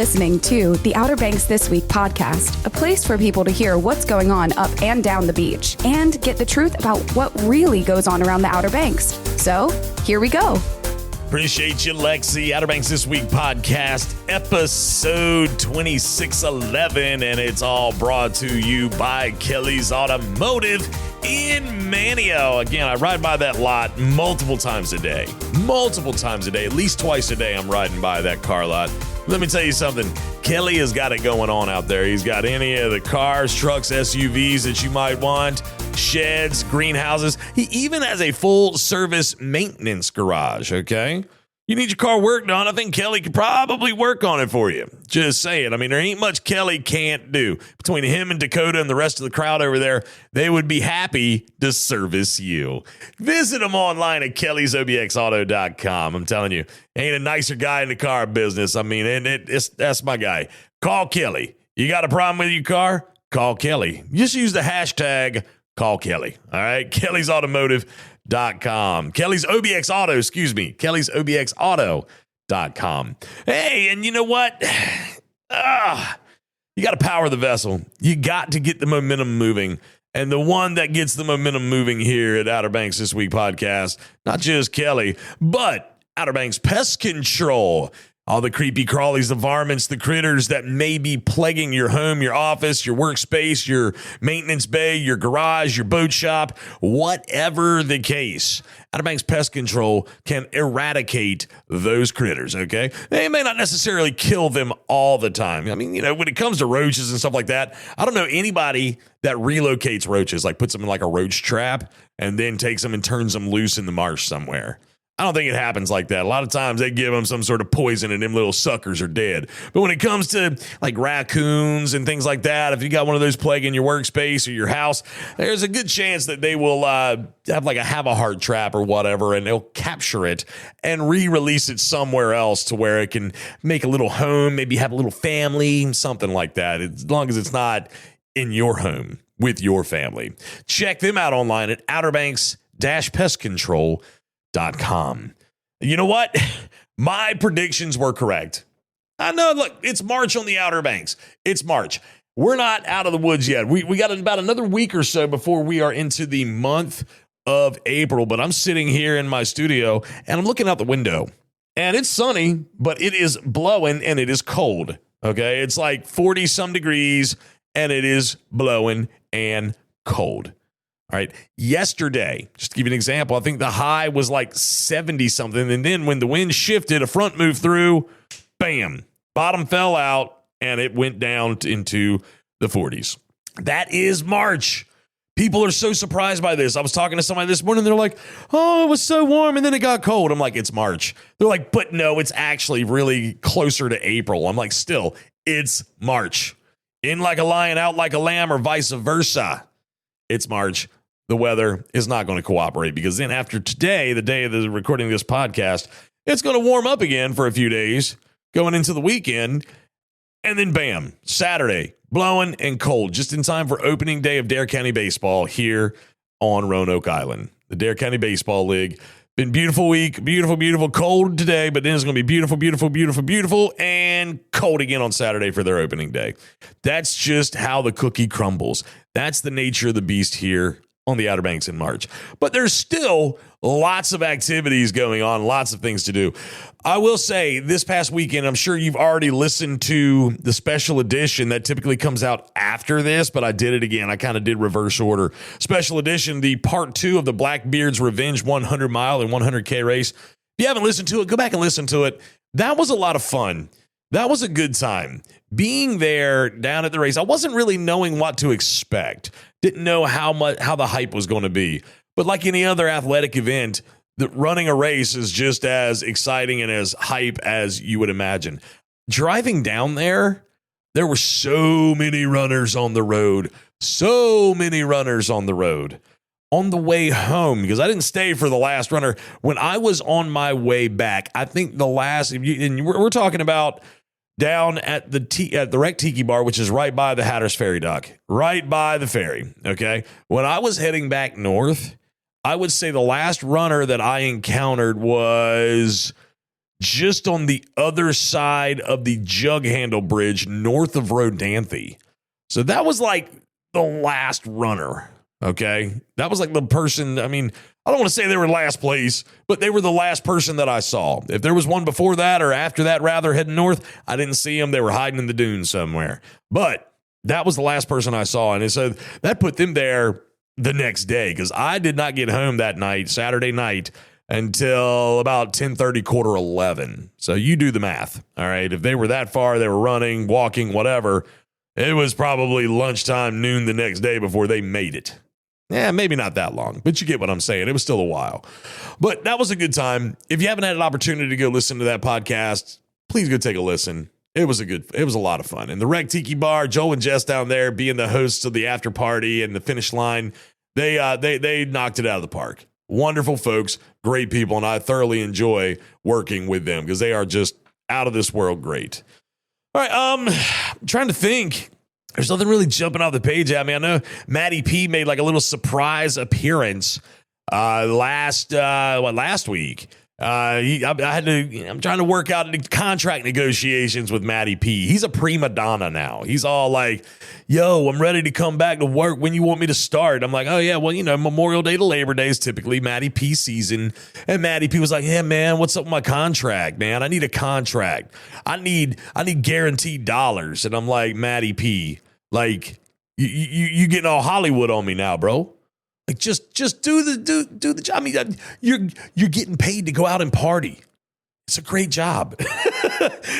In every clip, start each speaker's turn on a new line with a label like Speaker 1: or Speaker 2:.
Speaker 1: listening to the Outer Banks This Week podcast, a place for people to hear what's going on up and down the beach and get the truth about what really goes on around the Outer Banks. So, here we go.
Speaker 2: Appreciate you, Lexi. Outer Banks This Week podcast, episode 2611, and it's all brought to you by Kelly's Automotive in Manteo. Again, I ride by that lot multiple times a day, at least twice a day I'm riding by that car lot. Let me tell you something. Kelly has got it going on out there. He's got any of the cars, trucks, SUVs that you might want, sheds, greenhouses. He even has a full service maintenance garage, okay? You need your car worked on, I think Kelly could probably work on it for you. Just saying. I mean, there ain't much Kelly can't do. Between him and Dakota and the rest of the crowd over there, they would be happy to service you. Visit them online at kellysobxauto.com. I'm telling you, ain't a nicer guy in the car business. I mean, that's my guy. Call Kelly. You got a problem with your car? Call Kelly. Just use the hashtag Call Kelly. All right? Kelly's Automotive.com. Kelly's OBX Auto, Kelly's OBX Auto.com. Hey, and you know what? You got to power the vessel. You got to get the momentum moving. And the one that gets the momentum moving here at Outer Banks This Week podcast, not just Kelly, but Outer Banks Pest Control. All the creepy crawlies, the varmints, the critters that may be plaguing your home, your office, your workspace, your maintenance bay, your garage, your boat shop, whatever the case. Outer Banks Pest Control can eradicate those critters, okay? They may not necessarily kill them all the time. I mean, you know, when it comes to roaches and stuff like that, I don't know anybody that relocates roaches, like puts them in like a roach trap and then takes them and turns them loose in the marsh somewhere. I don't think it happens like that. A lot of times they give them some sort of poison and them little suckers are dead. But when it comes to like raccoons and things like that, if you got one of those plaguing your workspace or your house, there's a good chance that they will have a heart trap or whatever, and they'll capture it and re-release it somewhere else to where it can make a little home, maybe have a little family, something like that, as long as it's not in your home with your family. Check them out online at outerbanks-pestcontrol.com. You know what? My predictions were correct. I know, look, it's March on the Outer Banks. It's March. We're not out of the woods yet. We got about another week or so before we are into the month of April, but I'm sitting here in my studio and I'm looking out the window and it's sunny, but it is blowing and it is cold. Okay. It's like 40 some degrees and it is blowing and cold. All right. Yesterday, just to give you an example, I think the high was like 70 something. And then when the wind shifted, a front moved through, bam, bottom fell out and it went down into the 40s. That is March. People are so surprised by this. I was talking to somebody this morning. They're like, oh, it was so warm and then it got cold. I'm like, it's March. They're like, but no, it's actually really closer to April. I'm like, still, it's March. In like a lion, out like a lamb, or vice versa. It's March. The weather is not going to cooperate because then after today, the day of the recording of this podcast, it's going to warm up again for a few days going into the weekend. And then bam, Saturday, blowing and cold, just in time for opening day of Dare County Baseball here on Roanoke Island. The Dare County Baseball League. Been beautiful week, beautiful, cold today, but then it's going to be beautiful, and cold again on Saturday for their opening day. That's just how the cookie crumbles. That's the nature of the beast here on the Outer Banks in March. But there's still lots of activities going on, lots of things to do. I will say this past weekend, I'm sure you've already listened to the special edition that typically comes out after this, but I did it again. I kind of did reverse order. Special edition, the part 2 of the Blackbeard's Revenge 100 mile and 100K race. If you haven't listened to it, go back and listen to it. That was a lot of fun. That was a good time. Being there down at the race, I wasn't really knowing what to expect. Didn't know how the hype was going to be. But like any other athletic event, running a race is just as exciting and as hype as you would imagine. Driving down there were so many runners on the road. On the way home, because I didn't stay for the last runner. When I was on my way back, I think the last, and we're talking about down at the Wreck Tiki Bar, which is right by the Hatteras Ferry dock, right by the ferry. Okay. When I was heading back north, I would say the last runner that I encountered was just on the other side of the Jug Handle Bridge north of Rodanthe. So that was like the last runner, okay? That was like the person, I mean, I don't want to say they were last place, but they were the last person that I saw. If there was one before that or after that, rather, heading north, I didn't see them. They were hiding in the dunes somewhere. But that was the last person I saw. And so that put them there the next day because I did not get home that night, Saturday night, until about 10:30, 11:15. So you do the math, all right? If they were that far, they were running, walking, whatever, it was probably lunchtime, noon the next day before they made it. Yeah, maybe not that long, but you get what I'm saying. It was still a while. But that was a good time. If you haven't had an opportunity to go listen to that podcast, please go take a listen. It was a lot of fun. And the Rec Tiki Bar, Joel and Jess down there being the hosts of the after party and the finish line, they knocked it out of the park. Wonderful folks, great people, and I thoroughly enjoy working with them because they are just out of this world great. All right, I'm trying to think. There's nothing really jumping off the page at me. I know Matty P made like a little surprise appearance last week. I'm trying to work out the contract negotiations with Matty P. He's a prima donna now. He's all like, yo, I'm ready to come back to work when you want me to start. I'm like, oh yeah, well, Memorial Day to Labor Day is typically Matty P season. And Matty P was like, yeah, man, what's up with my contract, man? I need a contract. I need guaranteed dollars. And I'm like, Matty P, like you getting all Hollywood on me now, bro. Like just do the job. I mean, you're getting paid to go out and party. It's a great job.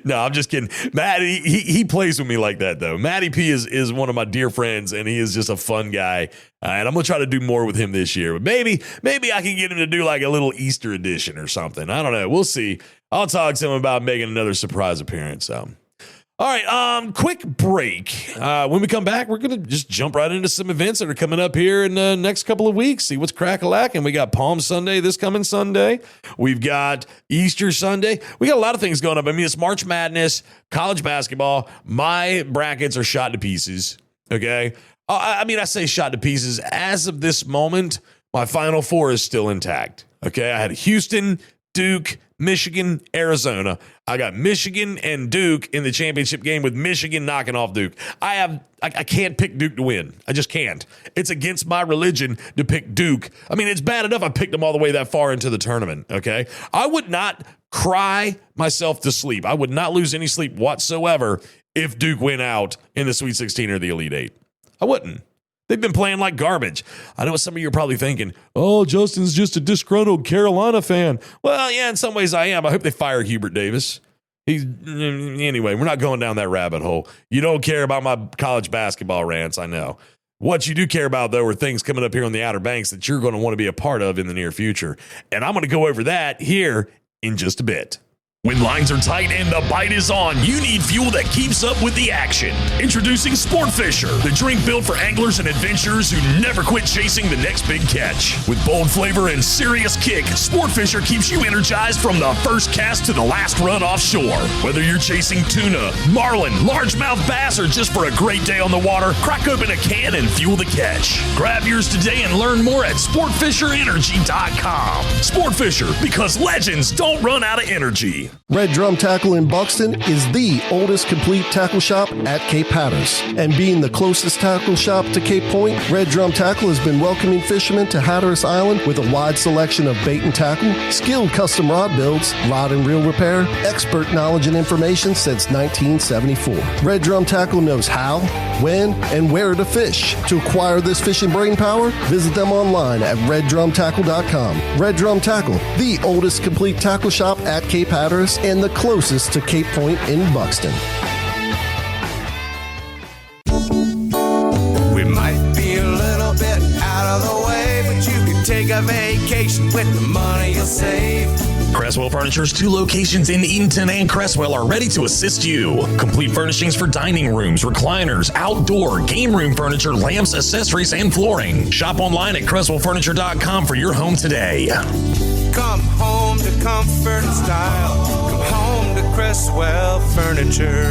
Speaker 2: No, I'm just kidding. Matty, he plays with me like that though. Matty P is one of my dear friends, and he is just a fun guy. And I'm gonna try to do more with him this year. But maybe I can get him to do like a little Easter edition or something. I don't know. We'll see. I'll talk to him about making another surprise appearance. All right, quick break. When we come back, we're going to just jump right into some events that are coming up here in the next couple of weeks, see what's crack-a-lackin'. We got Palm Sunday this coming Sunday. We've got Easter Sunday. We got a lot of things going up. I mean, it's March Madness, college basketball. My brackets are shot to pieces, okay? I say shot to pieces. As of this moment, my Final Four is still intact, okay? I had Houston, Duke, Michigan, Arizona. I got Michigan and Duke in the championship game with Michigan knocking off Duke. I can't pick Duke to win. I just can't. It's against my religion to pick Duke. I mean, it's bad enough I picked them all the way that far into the tournament, okay? I would not cry myself to sleep. I would not lose any sleep whatsoever if Duke went out in the Sweet 16 or the Elite Eight. I wouldn't. They've been playing like garbage. I know what some of you are probably thinking, oh, Justin's just a disgruntled Carolina fan. Well, yeah, in some ways I am. I hope they fire Hubert Davis. Anyway, we're not going down that rabbit hole. You don't care about my college basketball rants, I know. What you do care about, though, are things coming up here on the Outer Banks that you're going to want to be a part of in the near future. And I'm going to go over that here in just a bit. When lines are tight and the bite is on, you need fuel that keeps up with the action. Introducing Sport Fisher, the drink built for anglers and adventurers who never quit chasing the next big catch. With bold flavor and serious kick, Sport Fisher keeps you energized from the first cast to the last run offshore. Whether you're chasing tuna, marlin, largemouth bass, or just for a great day on the water, crack open a can and fuel the catch. Grab yours today and learn more at SportFisherEnergy.com. Sport Fisher, because legends don't run out of energy.
Speaker 3: Red Drum Tackle in Buxton is the oldest complete tackle shop at Cape Hatteras. And being the closest tackle shop to Cape Point, Red Drum Tackle has been welcoming fishermen to Hatteras Island with a wide selection of bait and tackle, skilled custom rod builds, rod and reel repair, expert knowledge and information since 1974. Red Drum Tackle knows how, when, and where to fish. To acquire this fishing brain power, visit them online at reddrumtackle.com. Red Drum Tackle, the oldest complete tackle shop at Cape Hatteras and the closest to Cape Point in Buxton.
Speaker 4: We might be a little bit out of the way, but you can take a vacation with the money you'll save.
Speaker 2: Cresswell Furniture's 2 locations in Eatonton and Cresswell are ready to assist you. Complete furnishings for dining rooms, recliners, outdoor, game room furniture, lamps, accessories, and flooring. Shop online at CresswellFurniture.com for your home today.
Speaker 4: Come home to comfort and style. Come home to Cresswell Furniture.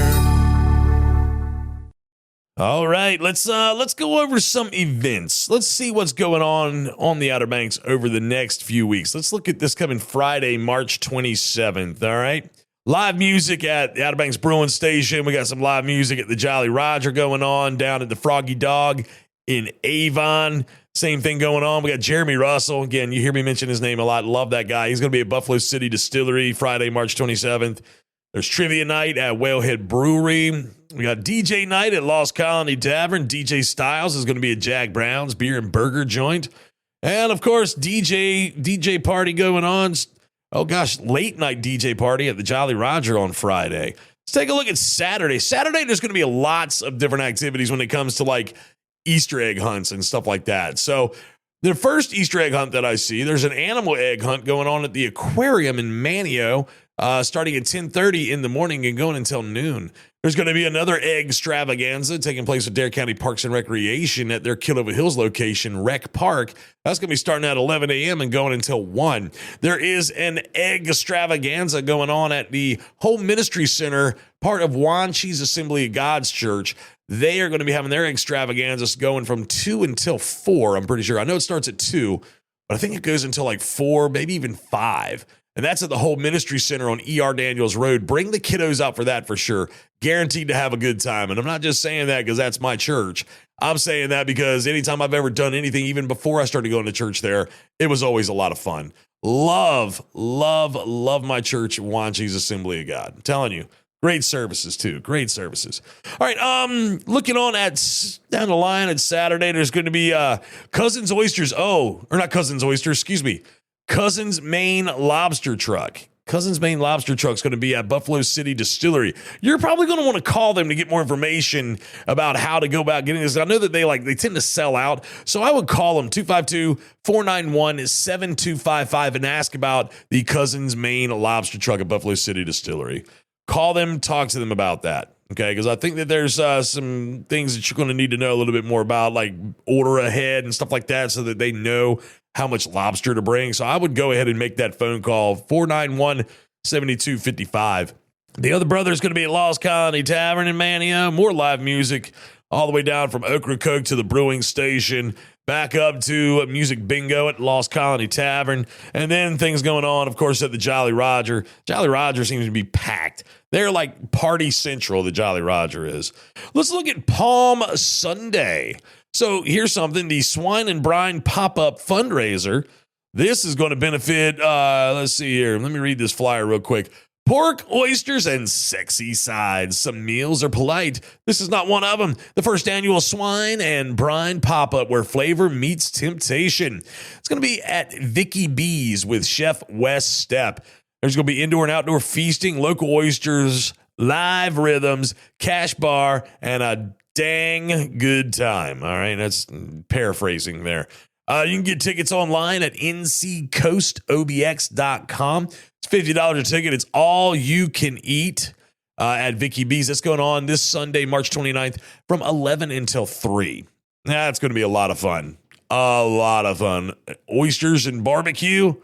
Speaker 2: All right, let's go over some events. Let's see what's going on the Outer Banks over the next few weeks. Let's look at this coming Friday, March 27th, all right? Live music at the Outer Banks Brewing Station. We got some live music at the Jolly Roger going on down at the Froggy Dog in Avon. Same thing going on. We got Jeremy Russell. Again, you hear me mention his name a lot. Love that guy. He's going to be at Buffalo City Distillery Friday, March 27th. There's Trivia Night at Whalehead Brewery. We got DJ Night at Lost Colony Tavern. DJ Styles is going to be at Jack Brown's Beer and Burger Joint. And, of course, DJ party going on. Oh, gosh, late night DJ party at the Jolly Roger on Friday. Let's take a look at Saturday. Saturday, there's going to be lots of different activities when it comes to, like, Easter egg hunts and stuff like that. So the first Easter egg hunt that I see, there's an animal egg hunt going on at the aquarium in Manteo, starting at 10:30 in the morning and going until noon. There's going to be another egg extravaganza taking place at Dare County Parks and Recreation at their Kilova Hills location, Rec Park. That's going to be starting at 11 a.m. and going until 1. There is an egg extravaganza going on at the Home Ministry Center, part of Juan Cheese Assembly of God's Church. They are going to be having their extravaganzas going from 2 until 4, I'm pretty sure. I know it starts at 2, but I think it goes until like 4, maybe even 5. And that's at the Whole Ministry Center on E.R. Daniels Road. Bring the kiddos out for that for sure. Guaranteed to have a good time. And I'm not just saying that because that's my church. I'm saying that because anytime I've ever done anything, even before I started going to church there, it was always a lot of fun. Love my church, Juan Cheese Assembly of God. I'm telling you. Great services, too. Great services. All right, looking on at down the line at Saturday, there's going to be Cousins Oysters. Oh, or not Cousins Oysters, excuse me. Cousins Maine Lobster Truck. Cousins Maine Lobster Truck is going to be at Buffalo City Distillery. You're probably going to want to call them to get more information about how to go about getting this. I know that they tend to sell out, so I would call them 252-491-7255 and ask about the Cousins Maine Lobster Truck at Buffalo City Distillery. Call them, talk to them about that, okay? Because I think that there's some things that you're going to need to know a little bit more about, like order ahead and stuff like that so that they know how much lobster to bring. So I would go ahead and make that phone call, 491-7255. The other brother is going to be at Lost Colony Tavern in Manteo. More live music all the way down from Ocracoke to the brewing station, back up to Music Bingo at Lost Colony Tavern, and then things going on, of course, at the Jolly Roger. Jolly Roger seems to be packed. They're like party central, the Jolly Roger is. Let's look at Palm Sunday. So here's something, the Swine and Brine pop-up fundraiser. This is going to benefit, let's see here. Let me read this flyer real quick. Pork, oysters, and sexy sides. Some meals are polite. This is not one of them. The first annual Swine and Brine pop-up where flavor meets temptation. It's going to be at Vicky B's with Chef Wes Stepp. There's going to be indoor and outdoor feasting, local oysters, live rhythms, cash bar, and a dang good time. All right, that's paraphrasing there. You can get tickets online at nccoastobx.com. It's $50 a ticket. It's all you can eat at Vicky B's. That's going on this Sunday, March 29th from 11 until 3. That's going to be a lot of fun. A lot of fun. Oysters and barbecue.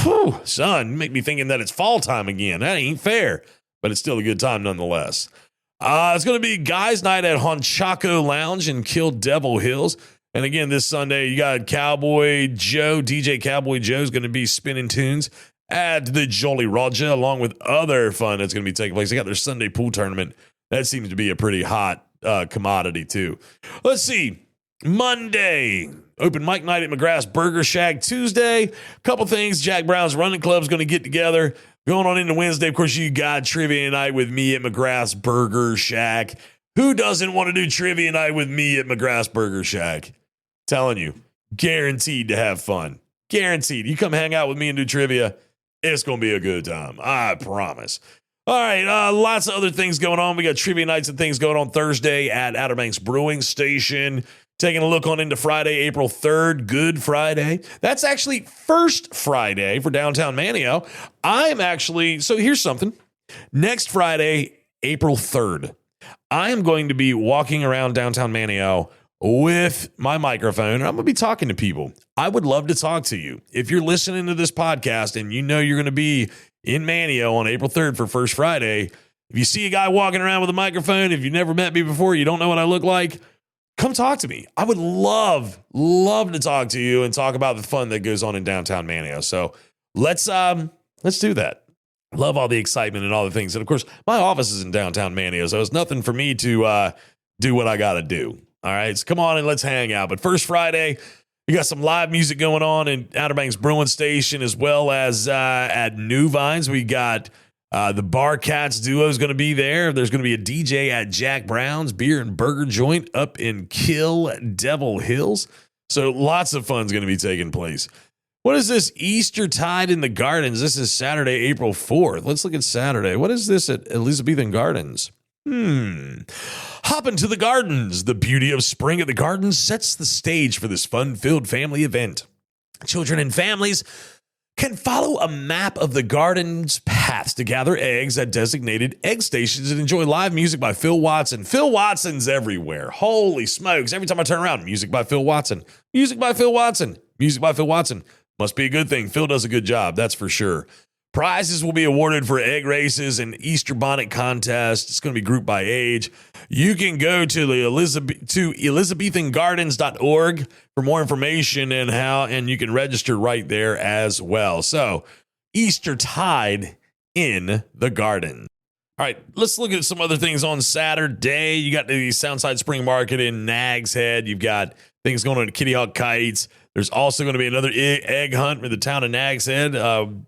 Speaker 2: Whew, son, you make me thinking that it's fall time again. That ain't fair, but it's still a good time nonetheless. It's going to be Guys Night at Honchaco Lounge in Kill Devil Hills. And again, this Sunday, you got Cowboy Joe. DJ Cowboy Joe is going to be spinning tunes at the Jolly Roger, along with other fun that's going to be taking place. They got their Sunday pool tournament. That seems to be a pretty hot commodity, too. Let's see. Monday, open mic night at McGrath's Burger Shack. Tuesday, couple things. Jack Brown's Running Club is going to get together. Going on into Wednesday, of course, you got Trivia Night with me at McGrath's Burger Shack. Who doesn't want to do Trivia Night with me at McGrath's Burger Shack? Telling you, guaranteed to have fun. Guaranteed. You come hang out with me and do trivia, it's going to be a good time. I promise. All right, lots of other things going on. We got trivia nights and things going on Thursday at Outer Banks Brewing Station. Taking a look on into Friday, April 3rd, Good Friday. That's actually first Friday for downtown Manteo. So here's something. Next Friday, April 3rd, I am going to be walking around downtown Manteo with my microphone, and I'm going to be talking to people. I would love to talk to you. If you're listening to this podcast and you know you're going to be in Manteo on April 3rd for First Friday, If you see a guy walking around with a microphone, if you've never met me before, you don't know what I look like, come talk to me. I would love to talk to you and talk about the fun that goes on in downtown Manteo. So let's do that. Love all the excitement and all the things. And of course, my office is in downtown Manteo, so it's nothing for me to do what I got to do. All right, so come on and let's hang out. But first Friday, we got some live music going on in Outer Banks Brewing Station, as well as at New Vines. We got the Bar Cats duo is going to be there. There's going to be a DJ at Jack Brown's Beer and Burger Joint up in Kill Devil Hills. So lots of fun's going to be taking place. What is this Eastertide in the Gardens? This is Saturday, April 4th. Let's look at Saturday. What is this at Elizabethan Gardens? Hop into the gardens. The beauty of spring at the gardens sets the stage for this fun-filled family event. Children and families can follow a map of the garden's paths to gather eggs at designated egg stations and enjoy live music by Phil Watson. Phil Watson's everywhere. Holy smokes. Every time I turn around, music by Phil Watson. Music by Phil Watson. Music by Phil Watson. Must be a good thing. Phil does a good job, that's for sure. Prizes will be awarded for egg races and Easter bonnet contest. It's going to be grouped by age. You can go to elizabethangardens.org for more information and you can register right there as well. So, Eastertide in the garden. All right, let's look at some other things on Saturday. You got the Soundside Spring Market in Nags Head. You've got things going on at Kitty Hawk Kites. There's also going to be another egg hunt in the town of Nags Head on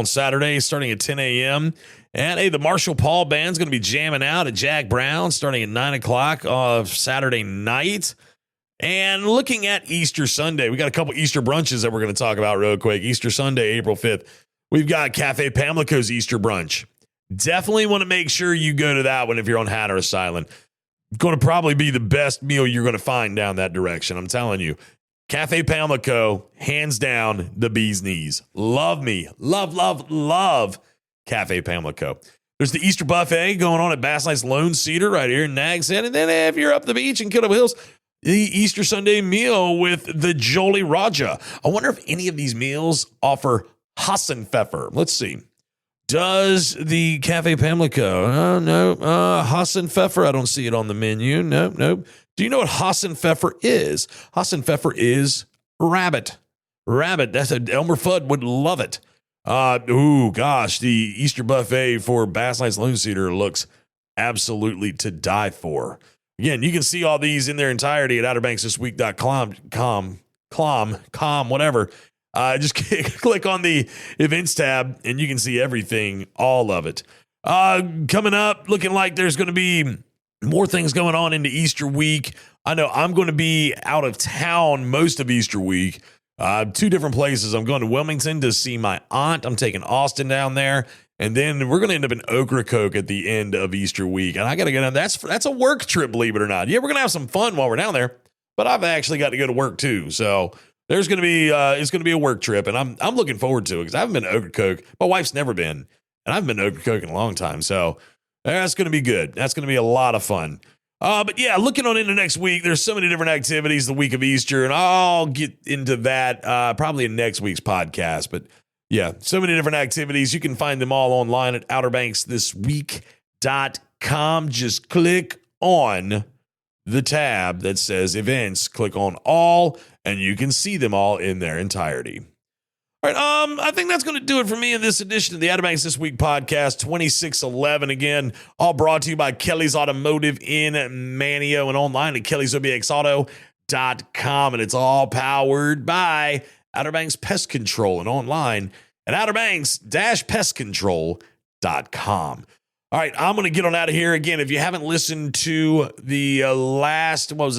Speaker 2: Saturday starting at 10 a.m. And, hey, the Marshall Paul Band's going to be jamming out at Jack Brown starting at 9 o'clock of Saturday night. And looking at Easter Sunday, we got a couple Easter brunches that we're going to talk about real quick. Easter Sunday, April 5th, we've got Cafe Pamlico's Easter brunch. Definitely want to make sure you go to that one if you're on Hatteras Island. Going to probably be the best meal you're going to find down that direction. I'm telling you. Cafe Pamlico, hands down, the bee's knees. Love me. Love Cafe Pamlico. There's the Easter buffet going on at Bass Knight's Lone Cedar right here in Nags Head. And then if you're up the beach in Kill Devil Hills, the Easter Sunday meal with the Jolly Raja. I wonder if any of these meals offer Hassenpfeffer. Let's see. Does the Cafe Pamlico? No. Hassenpfeffer, I don't see it on the menu. Nope. Do you know what Hassenpfeffer is? Hassenpfeffer is rabbit. That's Elmer Fudd would love it. The Easter buffet for Bass Knight's Lone Cedar looks absolutely to die for. Again, you can see all these in their entirety at outerbanksthisweek.com, whatever. Just click on the events tab and you can see everything, all of it. Coming up, looking like there's going to be more things going on into Easter week. I know I'm going to be out of town most of Easter week. 2 different places. I'm going to Wilmington to see my aunt. I'm taking Austin down there. And then we're going to end up in Ocracoke at the end of Easter week. And I got to get down. That's a work trip, believe it or not. Yeah, we're going to have some fun while we're down there. But I've actually got to go to work too. So there's going to be it's going to be a work trip. And I'm looking forward to it because I haven't been to Ocracoke. My wife's never been. And I haven't been to Ocracoke in a long time. So that's going to be good. That's going to be a lot of fun. But yeah, looking on into next week, there's so many different activities the week of Easter, and I'll get into that probably in next week's podcast. But yeah, so many different activities. You can find them all online at outerbanksthisweek.com. Just click on the tab that says events, click on all, and you can see them all in their entirety. All right, I think that's going to do it for me in this edition of the Outer Banks This Week podcast, 2611. Again, all brought to you by Kelly's Automotive in Manteo and online at kellysobxauto.com. And it's all powered by Outer Banks Pest Control and online at outerbanks-pestcontrol.com. All right, I'm going to get on out of here. Again, if you haven't listened to the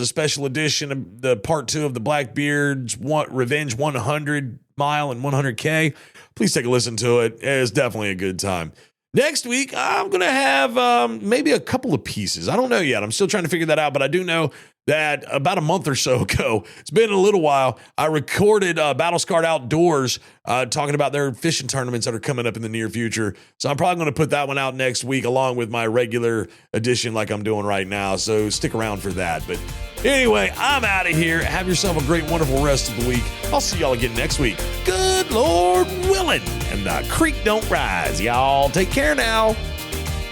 Speaker 2: special edition of the part 2 of the Blackbeard's Revenge 100 Mile and 100K, please take a listen to it. It's definitely a good time. Next week, I'm going to have maybe a couple of pieces. I don't know yet. I'm still trying to figure that out, but I do know that about a month or so ago, it's been a little while, I recorded Battle Scarred Outdoors talking about their fishing tournaments that are coming up in the near future. So I'm probably going to put that one out next week along with my regular edition like I'm doing right now. So stick around for that. But anyway, I'm out of here. Have yourself a great, wonderful rest of the week. I'll see y'all again next week. Good Lord willing, and the creek don't rise. Y'all take care now.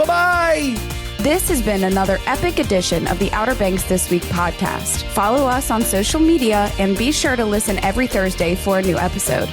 Speaker 5: Bye-bye.
Speaker 1: This has been another epic edition of the Outer Banks This Week podcast. Follow us on social media and be sure to listen every Thursday for a new episode.